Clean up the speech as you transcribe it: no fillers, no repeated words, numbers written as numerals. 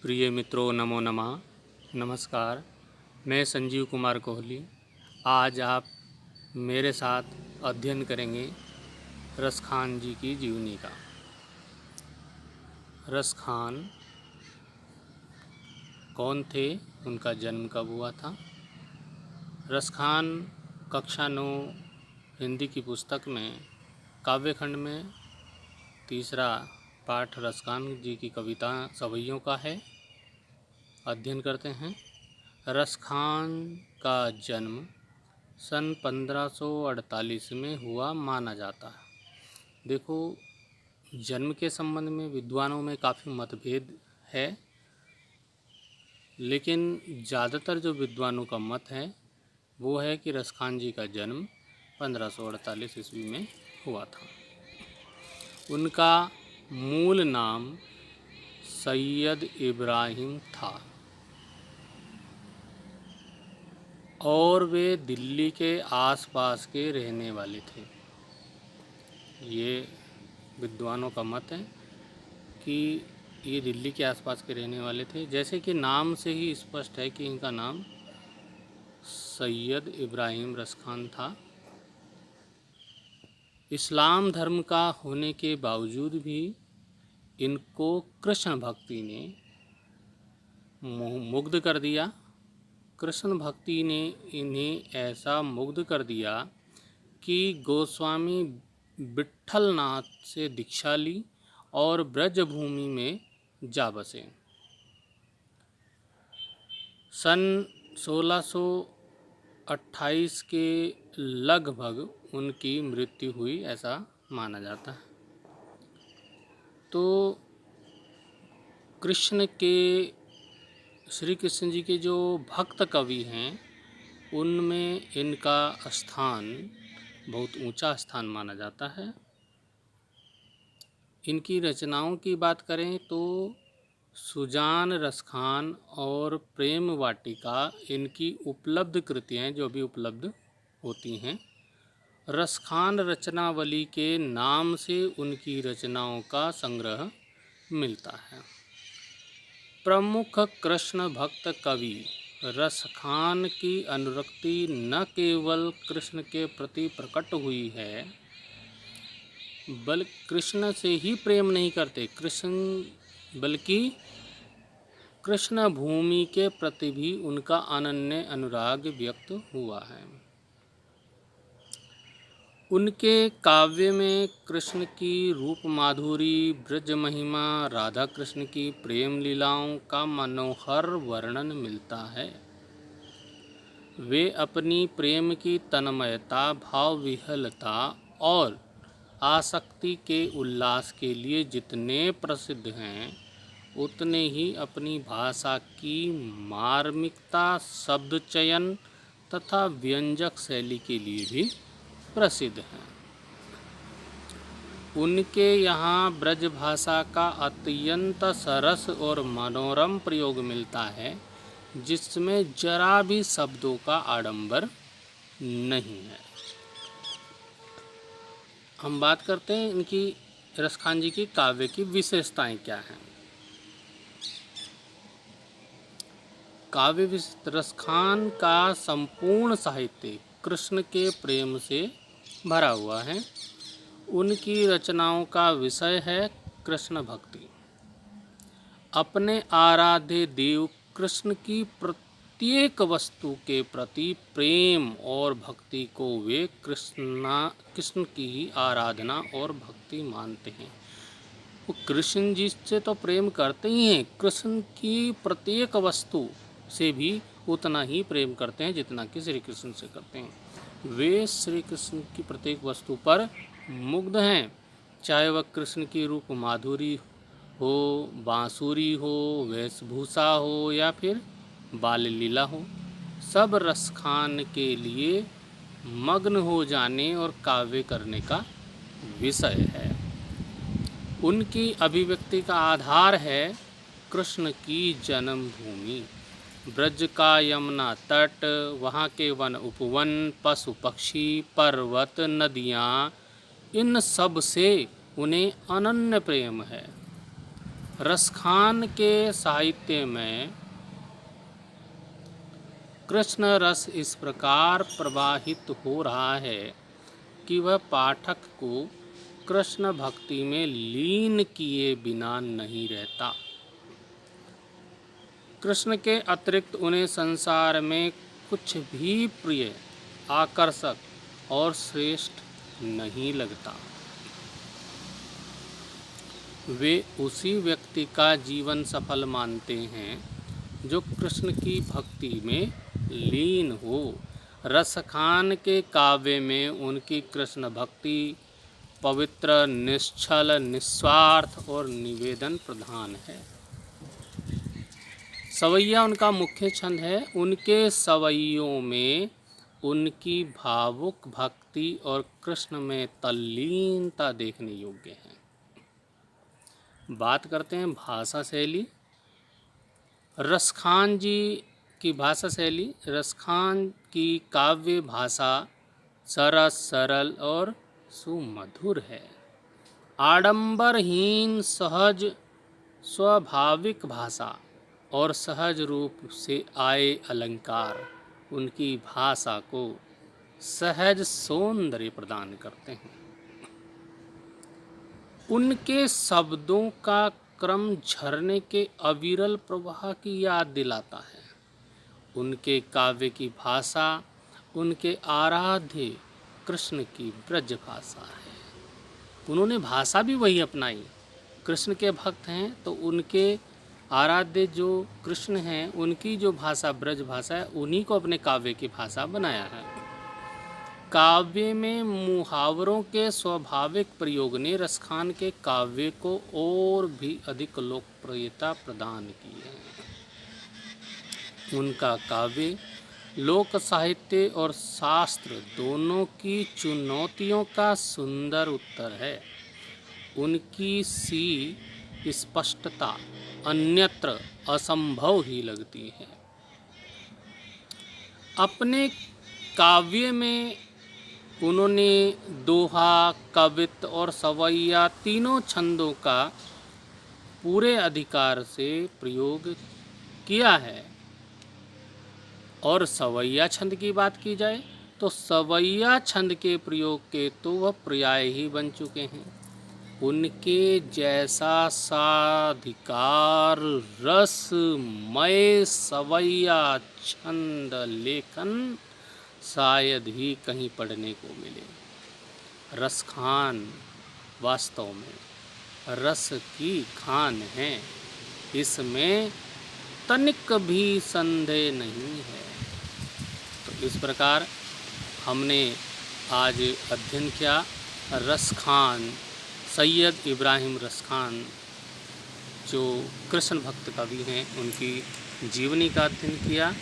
प्रिय मित्रों, नमो नमः। नमस्कार। मैं संजीव कुमार कोहली। आज आप मेरे साथ अध्ययन करेंगे रसखान जी की जीवनी का। रसखान कौन थे, उनका जन्म कब हुआ था? रसखान कक्षा 9 हिंदी की पुस्तक में काव्यखंड में तीसरा पाठ रसखान जी की कविता सवैयों का है। अध्ययन करते हैं। रसखान का जन्म सन 1548 में हुआ माना जाता है। देखो, जन्म के संबंध में विद्वानों में काफ़ी मतभेद है, लेकिन ज़्यादातर जो विद्वानों का मत है वो है कि रसखान जी का जन्म 1548 ईस्वी में हुआ था। उनका मूल नाम सैयद इब्राहिम था और वे दिल्ली के आसपास के रहने वाले थे। ये विद्वानों का मत है कि ये दिल्ली के आसपास के रहने वाले थे। जैसे कि नाम से ही स्पष्ट है कि इनका नाम सैयद इब्राहिम रसखान था। इस्लाम धर्म का होने के बावजूद भी इनको कृष्ण भक्ति ने मुग्ध कर दिया। कृष्ण भक्ति ने इन्हें ऐसा मुग्ध कर दिया कि गोस्वामी विट्ठलनाथ से दीक्षा ली और ब्रजभूमि में जा बसे। सन 1628 के लगभग उनकी मृत्यु हुई, ऐसा माना जाता है। तो श्री कृष्ण जी के जो भक्त कवि हैं उनमें इनका स्थान बहुत ऊंचा स्थान माना जाता है। इनकी रचनाओं की बात करें तो सुजान, रसखान और प्रेम वाटिका इनकी उपलब्ध कृतियाँ जो भी उपलब्ध होती हैं। रसखान रचनावली के नाम से उनकी रचनाओं का संग्रह मिलता है। प्रमुख कृष्ण भक्त कवि रसखान की अनुरक्ति न केवल कृष्ण के प्रति प्रकट हुई है, बल्कि कृष्ण से ही प्रेम नहीं करते बल्कि कृष्ण भूमि के प्रति भी उनका अनन्य अनुराग व्यक्त हुआ है। उनके काव्य में कृष्ण की रूप माधुरी, ब्रज महिमा, राधा कृष्ण की प्रेम लीलाओं का मनोहर वर्णन मिलता है। वे अपनी प्रेम की तन्मयता, भाव विह्वलता और आसक्ति के उल्लास के लिए जितने प्रसिद्ध हैं, उतने ही अपनी भाषा की मार्मिकता, शब्द चयन तथा व्यंजक शैली के लिए भी प्रसिद्ध हैं। उनके यहाँ ब्रज भाषा का अत्यंत सरस और मनोरम प्रयोग मिलता है, जिसमें जरा भी शब्दों का आडंबर नहीं है। हम बात करते हैं इनकी रसखान जी की काव्य की विशेषताएं क्या हैं। रसखान का संपूर्ण साहित्य कृष्ण के प्रेम से भरा हुआ है। उनकी रचनाओं का विषय है कृष्ण भक्ति। अपने आराध्य देव कृष्ण की प्रत्येक वस्तु के प्रति प्रेम और भक्ति को वे कृष्ण की ही आराधना और भक्ति मानते हैं। वो कृष्ण जी से तो प्रेम करते ही हैं, कृष्ण की प्रत्येक वस्तु से भी उतना ही प्रेम करते हैं जितना कि श्री कृष्ण से करते हैं। वे श्री कृष्ण की प्रत्येक वस्तु पर मुग्ध हैं, चाहे वह कृष्ण की रूप माधुरी हो, बांसुरी हो, वेशभूषा हो या फिर बाल लीला हो। सब रसखान के लिए मग्न हो जाने और काव्य करने का विषय है। उनकी अभिव्यक्ति का आधार है कृष्ण की जन्मभूमि, ब्रज का यमुना तट, वहाँ के वन उपवन, पशु पक्षी, पर्वत, नदियाँ, इन सब से उन्हें अनन्य प्रेम है। रसखान के साहित्य में कृष्ण रस इस प्रकार प्रवाहित हो रहा है कि वह पाठक को कृष्ण भक्ति में लीन किए बिना नहीं रहता। कृष्ण के अतिरिक्त उन्हें संसार में कुछ भी प्रिय, आकर्षक और श्रेष्ठ नहीं लगता। वे उसी व्यक्ति का जीवन सफल मानते हैं जो कृष्ण की भक्ति में लीन हो। रसखान के काव्य में उनकी कृष्ण भक्ति पवित्र, निश्चल, निस्वार्थ और निवेदन प्रधान है। सवैया उनका मुख्य छंद है। उनके सवैयों में उनकी भावुक भक्ति और कृष्ण में तल्लीनता देखने योग्य है। बात करते हैं भाषा शैली। रसखान जी की भाषा शैली। रसखान की काव्य भाषा सरस, सरल और सुमधुर है। आडंबरहीन, सहज, स्वाभाविक भाषा और सहज रूप से आए अलंकार उनकी भाषा को सहज सौंदर्य प्रदान करते हैं। उनके शब्दों का क्रम झरने के अविरल प्रवाह की याद दिलाता है। उनके काव्य की भाषा उनके आराध्य कृष्ण की ब्रज भाषा है। उन्होंने भाषा भी वही अपनाई। कृष्ण के भक्त हैं तो उनके आराध्य जो कृष्ण हैं उनकी जो भाषा ब्रज भाषा है उन्हीं को अपने काव्य की भाषा बनाया है। काव्य में मुहावरों के स्वाभाविक प्रयोग ने रसखान के काव्य को और भी अधिक लोकप्रियता प्रदान की है। उनका काव्य लोक साहित्य और शास्त्र दोनों की चुनौतियों का सुंदर उत्तर है। उनकी सी स्पष्टता अन्यत्र असंभव ही लगती है। अपने काव्य में उन्होंने दोहा, कवित्व और सवैया तीनों छंदों का पूरे अधिकार से प्रयोग किया है। और सवैया छंद की बात की जाए तो सवैया छंद के प्रयोग के तो वह पर्याय ही बन चुके हैं। उनके जैसा साधिकार रसमय सवैया छंद लेखन शायद ही कहीं पढ़ने को मिले। रसखान वास्तव में रस की खान है, इसमें तनिक भी संदेह नहीं है। तो इस प्रकार हमने आज अध्ययन किया रसखान, सैयद इब्राहिम रसखान जो कृष्ण भक्त कवि हैं, उनकी जीवनी का अध्ययन किया।